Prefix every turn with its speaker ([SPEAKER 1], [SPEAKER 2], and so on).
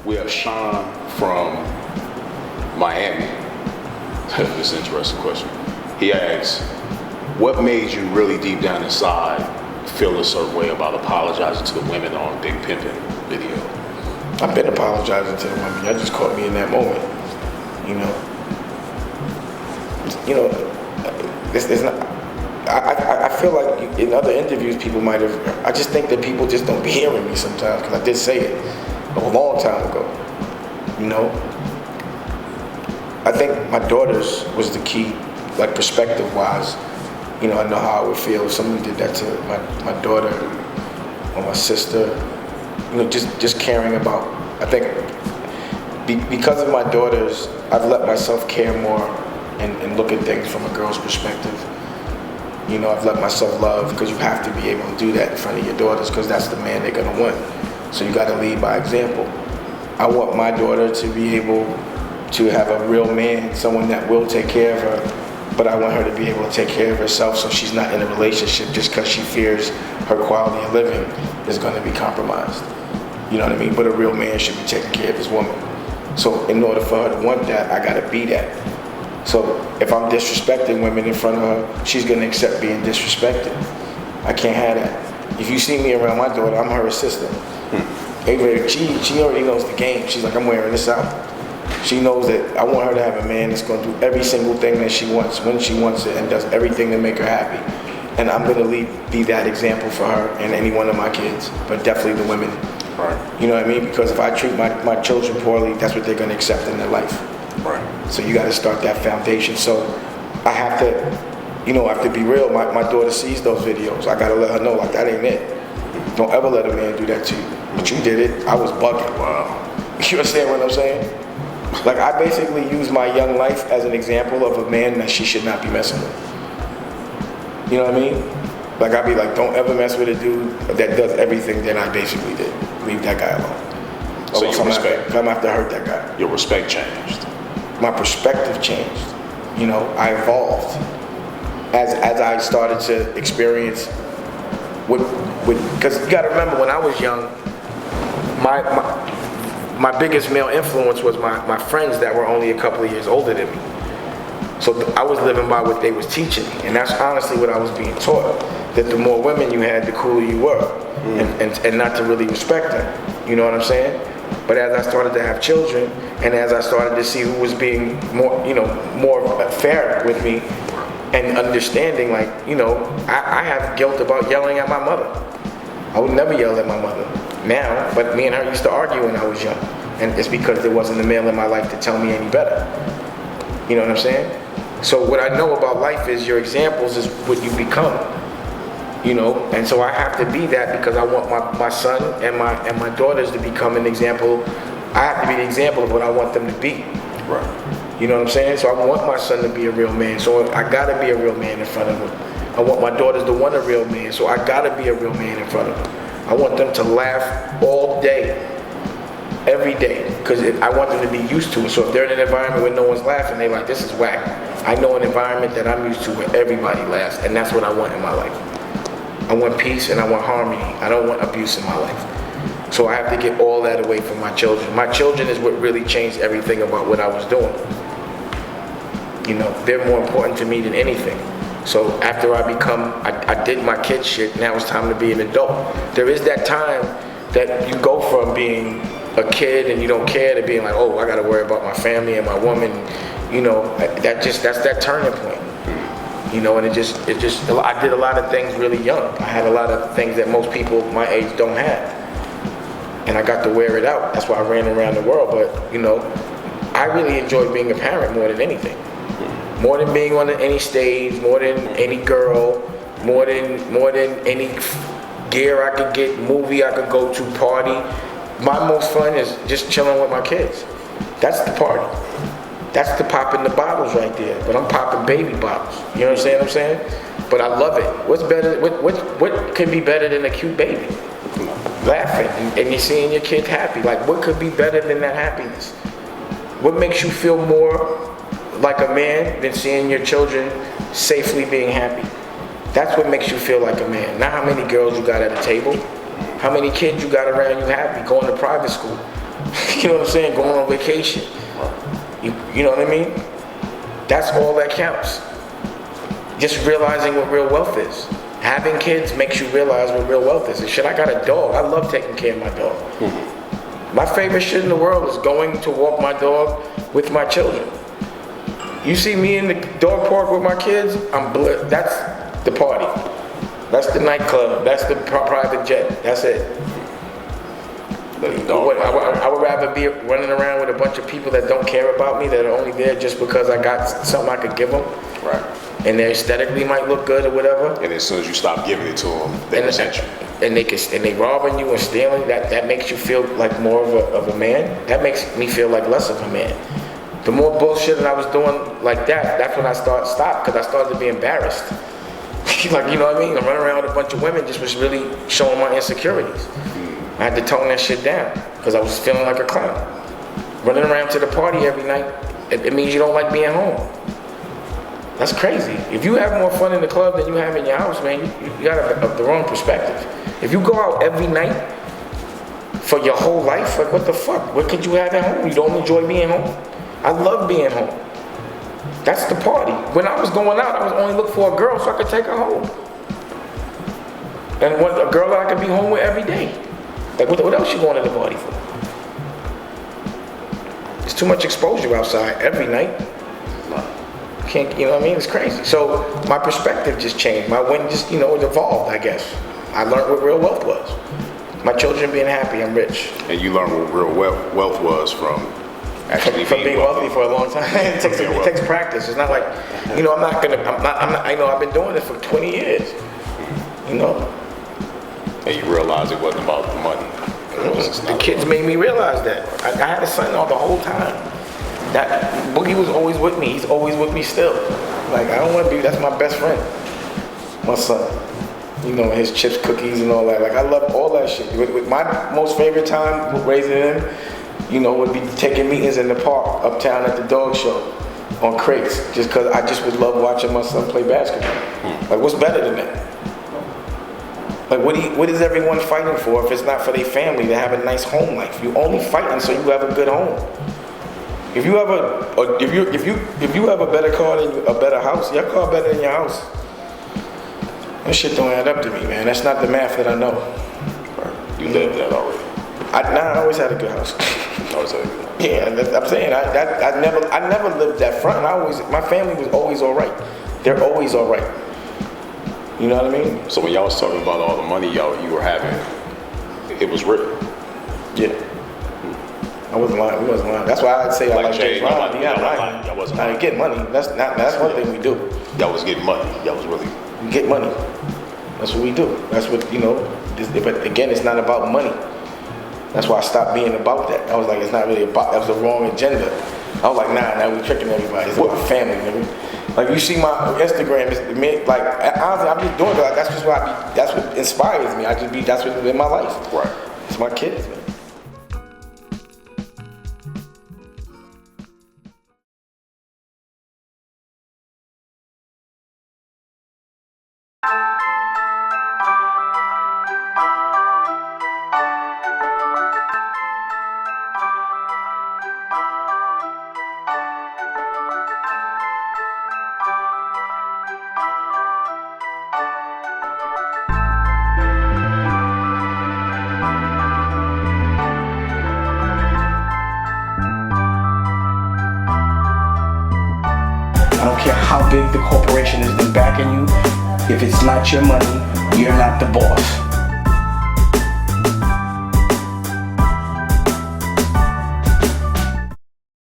[SPEAKER 1] We have Sean from Miami. This is an interesting question. He asks, what made you really deep down inside feel a certain way about apologizing to the women on Big Pimpin' video?
[SPEAKER 2] I've been apologizing to the women. Y'all just caught me in that moment. It's not. I feel like in other interviews people might have. I just think that people just don't be hearing me sometimes because I did say it a long time ago. I think my daughter's was the key, like perspective-wise. I know how I would feel if someone did that to my daughter or my sister. Just caring about. I think because of my daughters, I've let myself care more and look at things from a girl's perspective. I've let myself love because you have to be able to do that in front of your daughters because that's the man they're gonna want. So you got to lead by example. I want my daughter to be able to have a real man, someone that will take care of her, but I want her to be able to take care of herself so she's not in a relationship just because she fears her quality of living is going to be compromised. You know what I mean? But a real man should be taking care of his woman. So in order for her to want that, I got to be that. So if I'm disrespecting women in front of her, she's going to accept being disrespected. I can't have that. If you see me around my daughter, I'm her assistant. She already knows the game. She's like, I'm wearing this out. She knows that I want her to have a man that's going to do every single thing that she wants when she wants it and does everything to make her happy. And I'm going to be that example for her and any one of my kids, but definitely the women.
[SPEAKER 1] Right.
[SPEAKER 2] You know what I mean? Because if I treat my children poorly, that's what they're going to accept in their life.
[SPEAKER 1] Right.
[SPEAKER 2] So you got to start that foundation. So I have to, I have to be real. My daughter sees those videos. I got to let her know, like, that ain't it. Don't ever let a man do that to you. But you did it. I was bugging.
[SPEAKER 1] Wow.
[SPEAKER 2] You understand what I'm saying? Like, I basically use my young life as an example of a man that she should not be messing with. You know what I mean? Like, I'd be like, don't ever mess with a dude that does everything that I basically did. Leave that guy alone.
[SPEAKER 1] So your respect.
[SPEAKER 2] I'm have to hurt that guy.
[SPEAKER 1] Your respect changed.
[SPEAKER 2] My perspective changed. I evolved as I started to experience because you got to remember when I was young, my biggest male influence was my friends that were only a couple of years older than me. So I was living by what they was teaching me, and that's honestly what I was being taught. That the more women you had, the cooler you were, and not to really respect them. You know what I'm saying? But as I started to have children, and as I started to see who was being more fair with me, and understanding, like, I have guilt about yelling at my mother. I would never yell at my mother now, but me and her used to argue when I was young, and it's because there wasn't a male in my life to tell me any better. You know what I'm saying? So what I know about life is your examples is what you become. And so I have to be that because I want my son and my daughters to become an example. I have to be the example of what I want them to be.
[SPEAKER 1] Right.
[SPEAKER 2] You know what I'm saying? So I want my son to be a real man. So I gotta be a real man in front of him. I want my daughters to want a real man. So I gotta be a real man in front of them. I want them to laugh all day, every day, because I want them to be used to it. So if they're in an environment where no one's laughing, they're like, this is whack. I know an environment that I'm used to where everybody laughs, and that's what I want in my life. I want peace and I want harmony. I don't want abuse in my life. So I have to get all that away from my children. My children is what really changed everything about what I was doing. They're more important to me than anything. So after I did my kid shit, now it's time to be an adult. There is that time that you go from being a kid and you don't care to being like, oh, I gotta worry about my family and my woman. That's that turning point. And I did a lot of things really young. I had a lot of things that most people my age don't have. And I got to wear it out. That's why I ran around the world. But, I really enjoyed being a parent more than anything. More than being on any stage, more than any girl, more than any gear I could get, movie I could go to, party. My most fun is just chilling with my kids. That's the party. That's the popping the bottles right there. But I'm popping baby bottles. You understand what I'm saying? But I love it. What's better? What could be better than a cute baby? Laughing and you're seeing your kid happy. Like, what could be better than that happiness? What makes you feel more like a man than seeing your children safely being happy? That's what makes you feel like a man. Not how many girls you got at a table, how many kids you got around you happy, going to private school. You know what I'm saying? Going on vacation. You know what I mean? That's all that counts. Just realizing what real wealth is. Having kids makes you realize what real wealth is. And shit, I got a dog. I love taking care of my dog. My favorite shit in the world is going to walk my dog with my children. You see me in the dog park with my kids, that's the party. That's the nightclub. That's the private jet. That's it. I would rather be running around with a bunch of people that don't care about me, that are only there just because I got something I could give them.
[SPEAKER 1] Right.
[SPEAKER 2] And they aesthetically might look good or whatever.
[SPEAKER 1] And as soon as you stop giving it to them, they resent you.
[SPEAKER 2] And they robbing you and stealing. That makes you feel like more of a man. That makes me feel like less of a man. The more bullshit that I was doing like that, that's when I stopped because I started to be embarrassed. Like, you know what I mean? I'm running around with a bunch of women just was really showing my insecurities. I had to tone that shit down because I was feeling like a clown. Running around to the party every night, it means you don't like being home. That's crazy. If you have more fun in the club than you have in your house, man, you got the wrong perspective. If you go out every night for your whole life, like what the fuck? What could you have at home? You don't enjoy being home? I love being home. That's the party. When I was going out, I was only looking for a girl so I could take her home. And a girl that I could be home with every day. Like what else you going to the party for? There's too much exposure outside every night. Can't, you know what I mean? It's crazy. So my perspective just changed. My win just, it evolved, I guess. I learned what real wealth was. My children being happy, I'm rich.
[SPEAKER 1] And you learned what real wealth was from actually
[SPEAKER 2] being wealthy for a long time. It takes practice. It's not like, I'm not, I've been doing this for 20 years.
[SPEAKER 1] And you realize it wasn't about the money.
[SPEAKER 2] The kids made me realize that. I had a son all the whole time. That Boogie was always with me. He's always with me still. Like, I don't want to be, that's my best friend. My son. His chips, cookies, and all that. Like, I love all that shit. With my most favorite time raising him, would be taking meetings in the park, uptown at the dog show, on crates. Just because I just would love watching my son play basketball. Like, what's better than that? Like, what is everyone fighting for if it's not for their family to have a nice home life? You only fighting so you have a good home. If you have if you have a better car than a better house, your car better than your house. That shit don't add up to me, man. That's not the math that I know.
[SPEAKER 1] You lived that already.
[SPEAKER 2] I always had a good house.
[SPEAKER 1] Always had a good house.
[SPEAKER 2] Yeah, I'm saying I never lived that front. My family was always all right. They're always all right. You know what I mean?
[SPEAKER 1] So when y'all was talking about all the money you were having, it was real.
[SPEAKER 2] Yeah. I wasn't lying. We wasn't lying. That's why I'd say I like James Bond. Yeah, lying.
[SPEAKER 1] Y'all wasn't
[SPEAKER 2] lying.
[SPEAKER 1] lying.
[SPEAKER 2] Get money. That's one thing we do.
[SPEAKER 1] Y'all was getting money. Y'all was really.
[SPEAKER 2] We get money. That's what we do. That's what But again, it's not about money. That's why I stopped being about that. I was like, it's not really about. That was the wrong agenda. I was like, nah, we tricking everybody. It's about family, nigga. Like, you see my Instagram, like, honestly, I'm just doing it. Like, that's what inspires me. That's what's in my life.
[SPEAKER 1] Right.
[SPEAKER 2] It's my kids, man. I don't care how big the corporation is backing you. If it's not your money, you're not the boss.